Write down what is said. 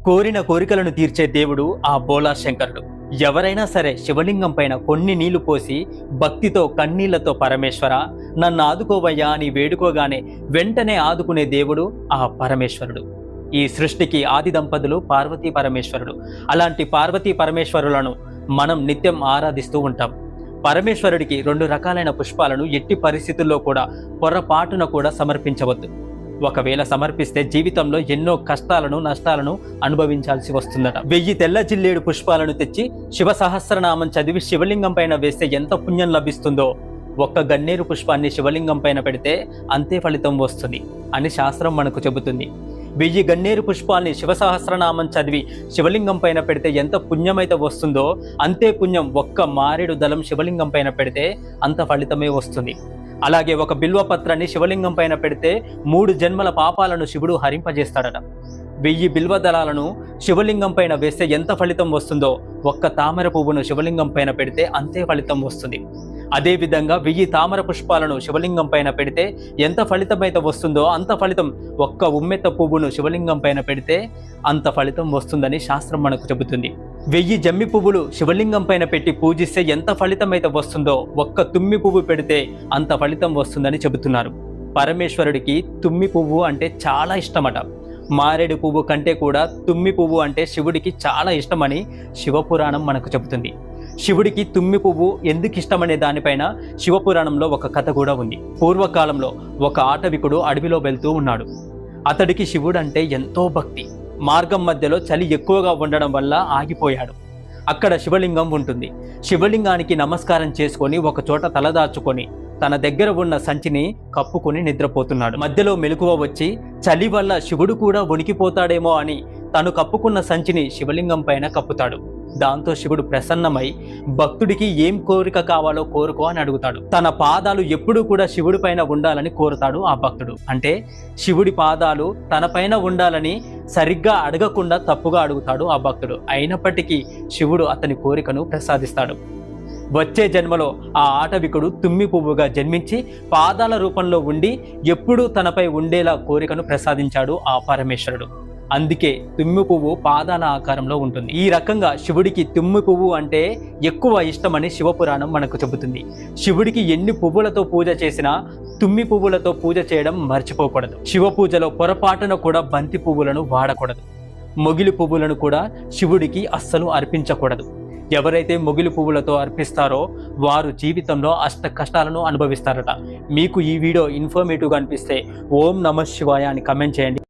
కోరిన కోరికలను తీర్చే దేవుడు ఆ బోలా శంకరుడు. ఎవరైనా సరే శివలింగం పైన కొన్ని నీళ్లు పోసి భక్తితో కన్నీళ్లతో పరమేశ్వర నన్ను ఆదుకోవయ్యా అని వేడుకోగానే వెంటనే ఆదుకునే దేవుడు ఆ పరమేశ్వరుడు. ఈ సృష్టికి ఆది దంపతులు పార్వతీ పరమేశ్వరుడు. అలాంటి పార్వతీ పరమేశ్వరులను మనం నిత్యం ఆరాధిస్తూ ఉంటాం. పరమేశ్వరుడికి 2 రకాలైన పుష్పాలను ఎట్టి పరిస్థితుల్లో కూడా పొరపాటున కూడా సమర్పించవద్దు. ఒకవేళ సమర్పిస్తే జీవితంలో ఎన్నో కష్టాలను నష్టాలను అనుభవించాల్సి వస్తుందట. 1000 తెల్ల జిల్లేడు పుష్పాలను తెచ్చి శివ సహస్రనామం చదివి శివలింగం పైన వేస్తే ఎంత పుణ్యం లభిస్తుందో, ఒక్క గన్నేరు పుష్పాన్ని శివలింగం పైన పెడితే అంతే ఫలితం వస్తుంది అని శాస్త్రం మనకు చెబుతుంది. 1000 గన్నేరు పుష్పాల్ని శివ సహస్రనామం చదివి శివలింగం పైన పెడితే ఎంత పుణ్యమైతే వస్తుందో అంతే పుణ్యం ఒక్క మారేడు దళం శివలింగం పైన పెడితే అంత ఫలితమే వస్తుంది. అలాగే ఒక బిల్వపత్రాన్ని శివలింగం పైన పెడితే 3 జన్మల పాపాలను శివుడు హరింపజేస్తాడట. 1000 బిల్వ దళాలను శివలింగం పైన వేస్తే ఎంత ఫలితం వస్తుందో ఒక్క తామర పువ్వును శివలింగం పైన పెడితే అంతే ఫలితం వస్తుంది. అదేవిధంగా 1000 తామర పుష్పాలను శివలింగం పైన పెడితే ఎంత ఫలితమైతే వస్తుందో అంత ఫలితం ఒక్క ఉమ్మెత్త పువ్వును శివలింగం పైన పెడితే అంత ఫలితం వస్తుందని శాస్త్రం మనకు చెబుతుంది. 1000 జమ్మి పువ్వులు శివలింగం పైన పెట్టి పూజిస్తే ఎంత ఫలితమైతే వస్తుందో ఒక్క తుమ్మి పువ్వు పెడితే అంత ఫలితం వస్తుందని చెబుతున్నారు. పరమేశ్వరుడికి తుమ్మి పువ్వు అంటే చాలా ఇష్టమట. మారేడు పువ్వు కంటే కూడా తుమ్మి పువ్వు అంటే శివుడికి చాలా ఇష్టమని శివపురాణం మనకు చెబుతుంది. శివుడికి తుమ్మి పువ్వు ఎందుకు ఇష్టమనే దానిపైన శివపురాణంలో ఒక కథ కూడా ఉంది. పూర్వకాలంలో ఒక ఆటవికుడు అడవిలో వెళ్తూ ఉన్నాడు. అతడికి శివుడు అంటే ఎంతో భక్తి. మార్గం మధ్యలో చలి ఎక్కువగా ఉండడం వల్ల ఆగిపోయాడు. అక్కడ శివలింగం ఉంటుంది. శివలింగానికి నమస్కారం చేసుకొని ఒక చోట తలదాచుకొని తన దగ్గర ఉన్న సంచిని కప్పుకొని నిద్రపోతున్నాడు. మధ్యలో మెలకువ వచ్చి చలి వల్ల శివుడు కూడా వణికిపోతాడేమో అని తను కప్పుకున్న సంచిని శివలింగం పైన కప్పుతాడు. దాంతో శివుడు ప్రసన్నమై భక్తుడికి ఏం కోరిక కావాలో కోరుకో అని అడుగుతాడు. తన పాదాలు ఎప్పుడూ కూడా శివుడి పైన ఉండాలని కోరుతాడు ఆ భక్తుడు. అంటే శివుడి పాదాలు తన పైన ఉండాలని సరిగ్గా అడగకుండా తప్పుగా అడుగుతాడు ఆ భక్తుడు. అయినప్పటికీ శివుడు అతని కోరికను ప్రసాదిస్తాడు. వచ్చే జన్మలో ఆ ఆటవికుడు తుమ్మి పువ్వుగా జన్మించి పాదాల రూపంలో ఉండి ఎప్పుడూ తనపై ఉండేలా కోరికను ప్రసాదించాడు ఆ పరమేశ్వరుడు. అందుకే తుమ్మి పువ్వు పాదాల ఆకారంలో ఉంటుంది. ఈ రకంగా శివుడికి తుమ్మి పువ్వు అంటే ఎక్కువ ఇష్టమని శివపురాణం మనకు చెబుతుంది. శివుడికి ఎన్ని పువ్వులతో పూజ చేసినా తుమ్మి పువ్వులతో పూజ చేయడం మర్చిపోకూడదు. శివ పూజలో పొరపాటున కూడా బంతి పువ్వులను వాడకూడదు. మొగిలి పువ్వులను కూడా శివుడికి అస్సలు అర్పించకూడదు. ఎవరైతే మొగిలి పువ్వులతో అర్పిస్తారో వారు జీవితంలో అష్ట కష్టాలను అనుభవిస్తారట. మీకు ఈ వీడియో ఇన్ఫర్మేటివ్గా అనిపిస్తే ఓం నమః శివాయ అని కమెంట్ చేయండి.